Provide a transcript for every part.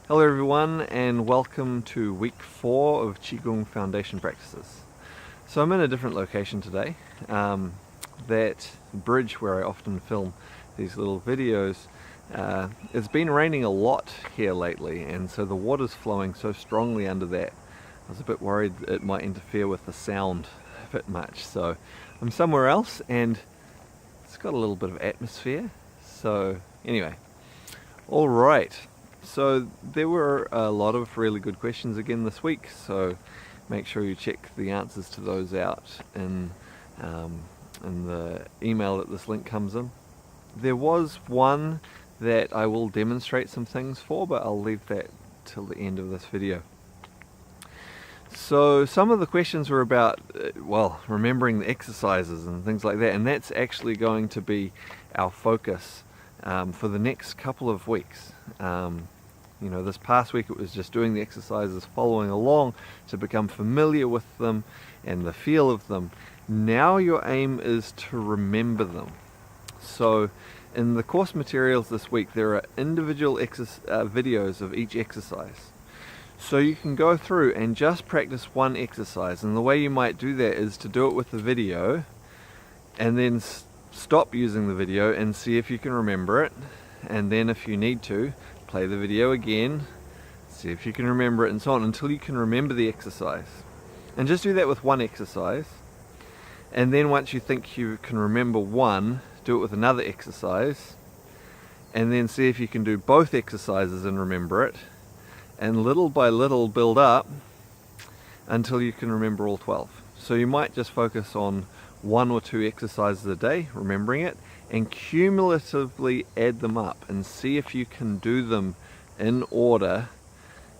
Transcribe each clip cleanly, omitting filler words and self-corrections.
Hello everyone and welcome to week 4 of Qigong Foundation practices. So I'm in a different location today. That bridge where I often film these little videos, it's been raining a lot here lately, and so the water's flowing so strongly under that. I was a bit worried it might interfere with the sound a bit much, so I'm somewhere else and it's got a little bit of atmosphere. So anyway, alright. So there were a lot of really good questions again this week, so make sure you check the answers to those out in the email that this link comes in. There was one that I will demonstrate some things for, but I'll leave that till the end of this video. So some of the questions were about, remembering the exercises and things like that, and that's actually going to be our focus for the next couple of weeks. This past week it was just doing the exercises, following along to become familiar with them and the feel of them. Now your aim is to remember them. So in the course materials this week there are individual videos of each exercise. So you can go through and just practice one exercise, and the way you might do that is to do it with the video and then stop using the video and see if you can remember it, and then if you need to, play the video again, see if you can remember it, and so on until you can remember the exercise. And just do that with one exercise, and then once you think you can remember one, do it with another exercise, and then see if you can do both exercises and remember it, and little by little build up until you can remember all 12. So you might just focus on 1 or 2 exercises a day, remembering it, and cumulatively add them up and see if you can do them in order.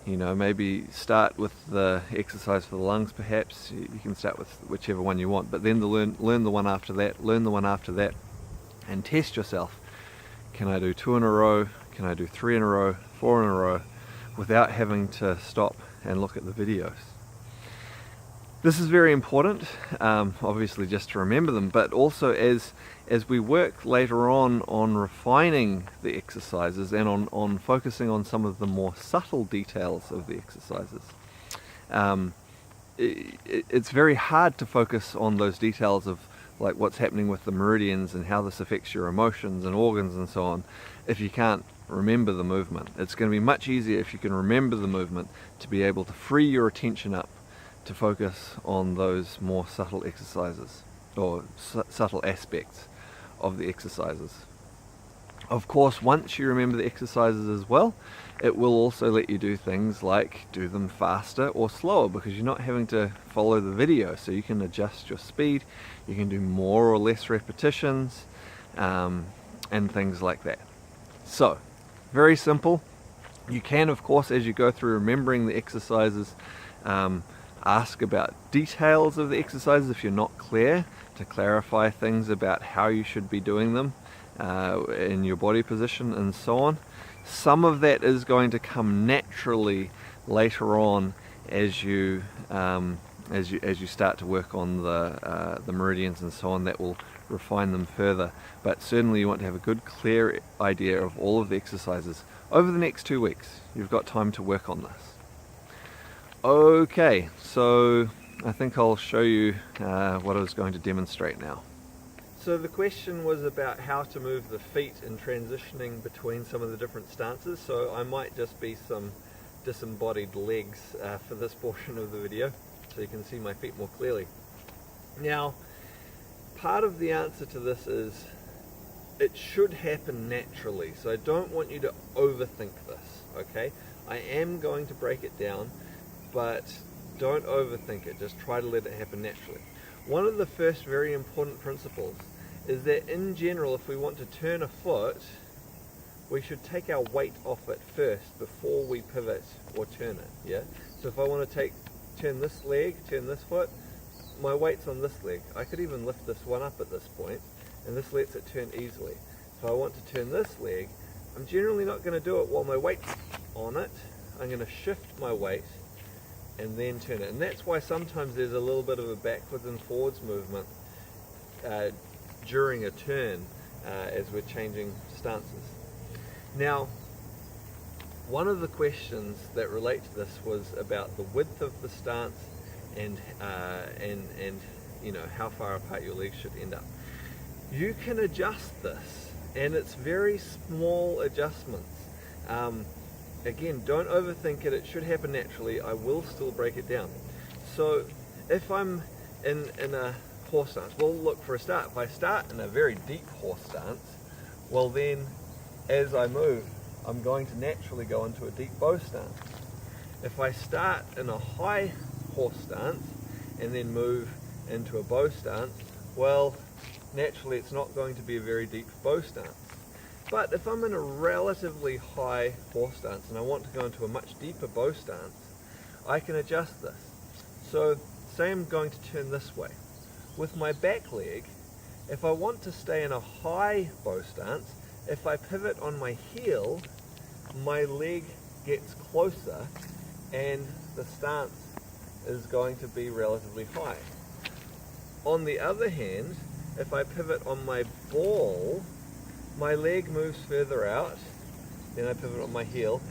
Maybe start with the exercise for the lungs perhaps. You can start with whichever one you want, but then learn the one after that, learn the one after that, and test yourself. Can I do 2 in a row? Can I do 3 in a row? 4 in a row? Without having to stop and look at the videos. This is very important, obviously just to remember them, but also as we work later on refining the exercises and on focusing on some of the more subtle details of the exercises. It's very hard to focus on those details of like what's happening with the meridians and how this affects your emotions and organs and so on if you can't remember the movement. It's going to be much easier if you can remember the movement to be able to free your attention up to focus on those more subtle exercises or subtle aspects of the exercises. Of course, once you remember the exercises as well, it will also let you do things like do them faster or slower, because you're not having to follow the video, so you can adjust your speed, you can do more or less repetitions, and things like that. So, very simple. You can, of course, as you go through remembering the exercises, ask about details of the exercises if you're not clear, to clarify things about how you should be doing them in your body position and so on. Some of that is going to come naturally later on as you start to work on the meridians and so on. That will refine them further, but certainly you want to have a good clear idea of all of the exercises over the next 2 weeks. You've got time to work on this. Okay, so I think I'll show you what I was going to demonstrate now. So the question was about how to move the feet in transitioning between some of the different stances, so I might just be some disembodied legs for this portion of the video so you can see my feet more clearly. Now, part of the answer to this is it should happen naturally, so I don't want you to overthink this, okay? I am going to break it down, but don't overthink it, just try to let it happen naturally. One of the first very important principles is that in general, if we want to turn a foot, we should take our weight off it first before we pivot or turn it, yeah? So if I want to turn this leg, turn this foot, my weight's on this leg. I could even lift this one up at this point, and this lets it turn easily. If I want to turn this leg, I'm generally not going to do it while my weight's on it. I'm going to shift my weight and then turn it. And that's why sometimes there's a little bit of a backwards and forwards movement during a turn as we're changing stances. Now, one of the questions that relate to this was about the width of the stance and you know, how far apart your legs should end up. You can adjust this, and it's very small adjustments. Again, don't overthink it. It should happen naturally. I will still break it down. So if I'm in a horse stance, well, look, for a start, if I start in a very deep horse stance, well then as I move, I'm going to naturally go into a deep bow stance. If I start in a high horse stance and then move into a bow stance, well, naturally it's not going to be a very deep bow stance. But if I'm in a relatively high horse stance and I want to go into a much deeper bow stance, I can adjust this. So say I'm going to turn this way. With my back leg, if I want to stay in a high bow stance, if I pivot on my heel, my leg gets closer and the stance is going to be relatively high. On the other hand, if I pivot on my ball, my leg moves further out, then I pivot on my heel,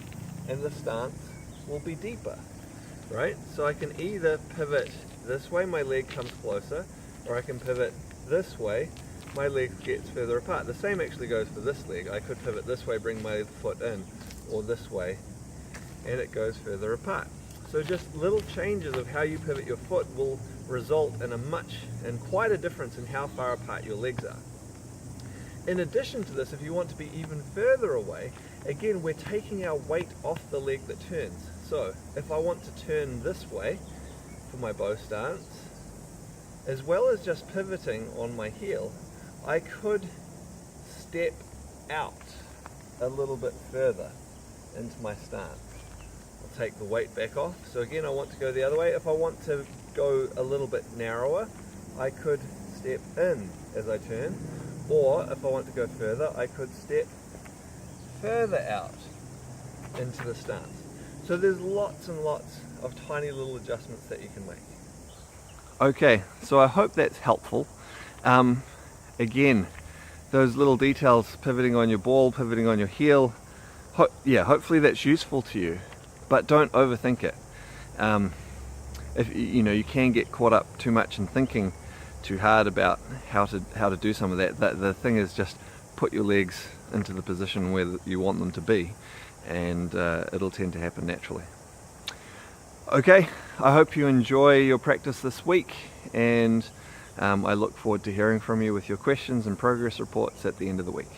and the stance will be deeper, right? So I can either pivot this way, my leg comes closer, or I can pivot this way, my leg gets further apart. The same actually goes for this leg. I could pivot this way, bring my foot in, or this way, and it goes further apart. So just little changes of how you pivot your foot will result in quite a difference in how far apart your legs are. In addition to this, if you want to be even further away, again, we're taking our weight off the leg that turns. So if I want to turn this way for my bow stance, as well as just pivoting on my heel, I could step out a little bit further into my stance. I'll take the weight back off. So again, I want to go the other way. If I want to go a little bit narrower, I could step in as I turn, or if I want to go further, I could step further out into the stance. So there's lots and lots of tiny little adjustments that you can make. Okay, so I hope that's helpful. Again, those little details, pivoting on your ball, pivoting on your heel, hopefully that's useful to you, but don't overthink it. If you can get caught up too much in thinking too hard about how to do some of that. The thing is, just put your legs into the position where you want them to be, and it'll tend to happen naturally. Okay, I hope you enjoy your practice this week, and I look forward to hearing from you with your questions and progress reports at the end of the week.